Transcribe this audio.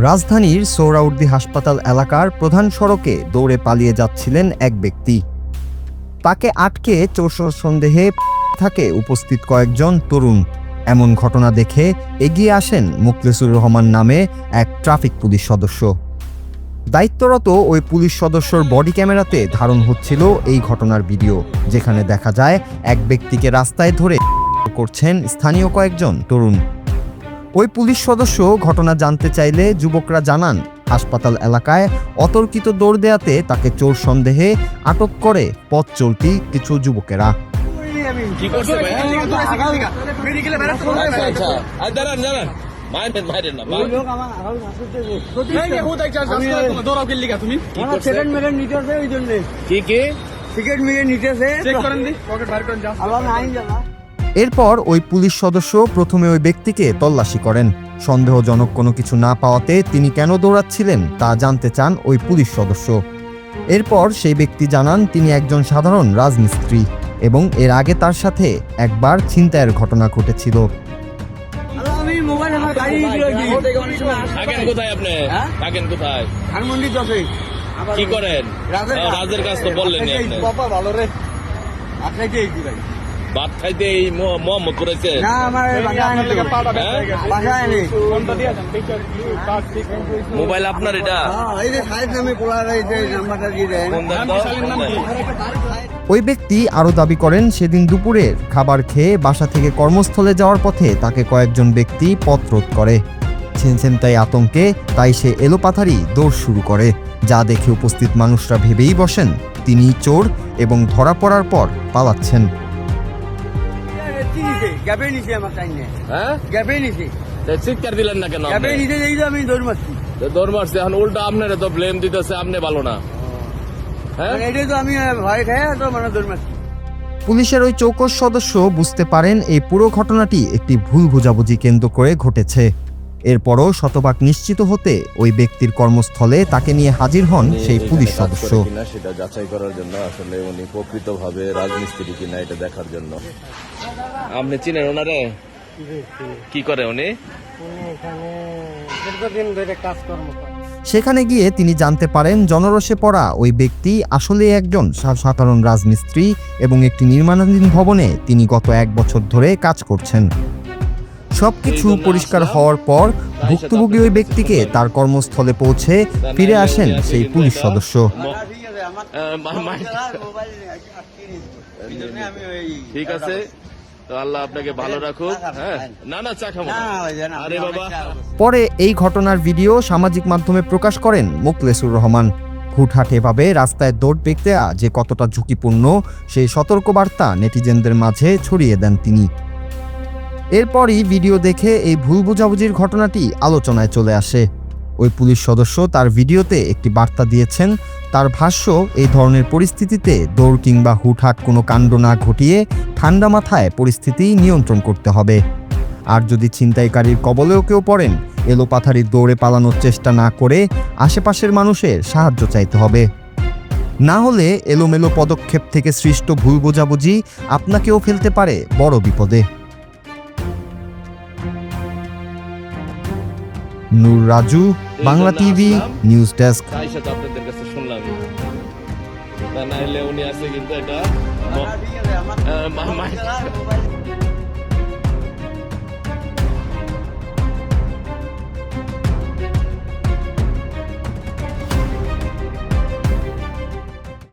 রাজধানীর সোহরাওয়ার্দী হাসপাতাল এলাকার প্রধান সড়কে দৌড়ে পালিয়ে যাচ্ছিলেন এক ব্যক্তি। তাকে আটকে চোর সন্দেহে থাকে উপস্থিত কয়েকজন তরুণ। এমন ঘটনা দেখে এগিয়ে আসেন মুখলেসুর রহমান নামে এক ট্রাফিক পুলিশ সদস্য। দায়িত্বরত ওই পুলিশ সদস্যর বডি ক্যামেরাতে ধারণ হচ্ছিল এই ঘটনার ভিডিও, যেখানে দেখা যায় এক ব্যক্তিকে রাস্তায় ধরে করছেন স্থানীয় কয়েকজন তরুণ। ওই পুলিশ সদস্য ঘটনা জানতে চাইলে যুবকরা জানান, হাসপাতাল এলাকায় অতর্কিত দৌড় দেয়াতে তাকে চোর সন্দেহে আটক করে পথ চলতি কিছু যুবকেরা। এরপর ওই পুলিশ সদস্য প্রথমে ওই ব্যক্তিকে তল্লাশি করেন। সন্দেহজনক কোনো কিছু না পাওয়াতে তিনি কেন দৌড়াচ্ছিলেন তা জানতে চান ওই পুলিশ সদস্য। এরপর সেই ব্যক্তি জানান তিনি একজন সাধারণ রাজমিস্ত্রি এবং এর আগে তার সাথে একবার ছিনতাইয়ের ঘটনা ঘটেছিল। কি করেন? রাজের কাজ তো বললেন ভাত খাইতে এই মোহাম্মদ করেছে। মোবাইল আপনার এটা? ওই ব্যক্তি আরো দাবি করেন, সেদিন দুপুরের খাবার খেয়ে বাসা থেকে কর্মস্থলে যাওয়ার পথে তাকে কয়েকজন ব্যক্তি পথরোধ করে। ছিনতাই আতঙ্কে তাই সে এলোপাথারি দৌড় শুরু করে, যা দেখে উপস্থিত মানুষরা ভেবেই বসেন তিনি চোর এবং ধরা পড়ার পর পালাচ্ছেন। চিৎকার দিলেন না কেন? দৌড় মারছি, এখন উল্টা আপনারা তো ব্লেম দিতেছে, আপনি ভালো না। পুলিশের ওই চৌকস সদস্য বুঝতে পারেন এই পুরো ঘটনাটি একটি ভুল বোঝাবুঝি কেন্দ্র করে ঘটেছে। এরপরও শতভাগ নিশ্চিত হতে ওই ব্যক্তির কর্মস্থলে তাকে নিয়ে হাজির হন সেই পুলিশ সদস্য। সেটা যাচাই করার জন্য, আসলে উনি প্রকৃতভাবে রাজমিস্ত্রি কিনা এটা দেখার জন্য। আপনি চিনেন ওনারে? কি করে উনি? সেখানে গিয়ে তিনি জানতে পারেন জনরোষে পড়া ওই ব্যক্তি আসলে একজন সাধারণ রাজমিস্ত্রি এবং একটি নির্মাণাধীন ভবনে তিনি গত 1 বছর ধরে কাজ করছেন। সবকিছু পরিষ্কার হওয়ার পর ভুক্তভোগী ওই ব্যক্তিকে তার কর্মস্থলে পৌঁছে ফিরে আসেন সেই পুলিশ সদস্য। ঠিক আছে, তো আল্লাহ আপনাকে ভালো রাখুক। পরে এই ঘটনার ভিডিও সামাজিক মাধ্যমে প্রকাশ করেন মুখলেসুর রহমান। হুটহাট এভাবে রাস্তায় দৌড় দেখতে যে কতটা ঝুঁকিপূর্ণ সেই সতর্কবার্তা নেটিজেনদের মাঝে ছড়িয়ে দেন তিনি। এরপরই ভিডিও দেখে এই ভুল বোঝাবুঝির ঘটনাটি আলোচনায় চলে আসে। ওই পুলিশ সদস্য তার ভিডিওতে একটি বার্তা দিয়েছেন। তার ভাষ্য, এই ধরনের পরিস্থিতিতে দৌড় কিংবা হুটহাট কোনো কাণ্ড না ঘটিয়ে ঠান্ডা মাথায় পরিস্থিতি নিয়ন্ত্রণ করতে হবে। আর যদি ছিনতাইকারীর কবলেও কেউ পড়েন, এলোপাথারি দৌড়ে পালানোর চেষ্টা না করে আশেপাশের মানুষের সাহায্য চাইতে হবে। না হলে এলোমেলো পদক্ষেপ থেকে সৃষ্ট ভুল বোঝাবুঝি আপনাকেও ফেলতে পারে বড় বিপদে। Noor Raju, Bangla TV, news desk. আপনাদের কাছে শুনলাম, তা না হলে উনি আছে কিন্তু এটা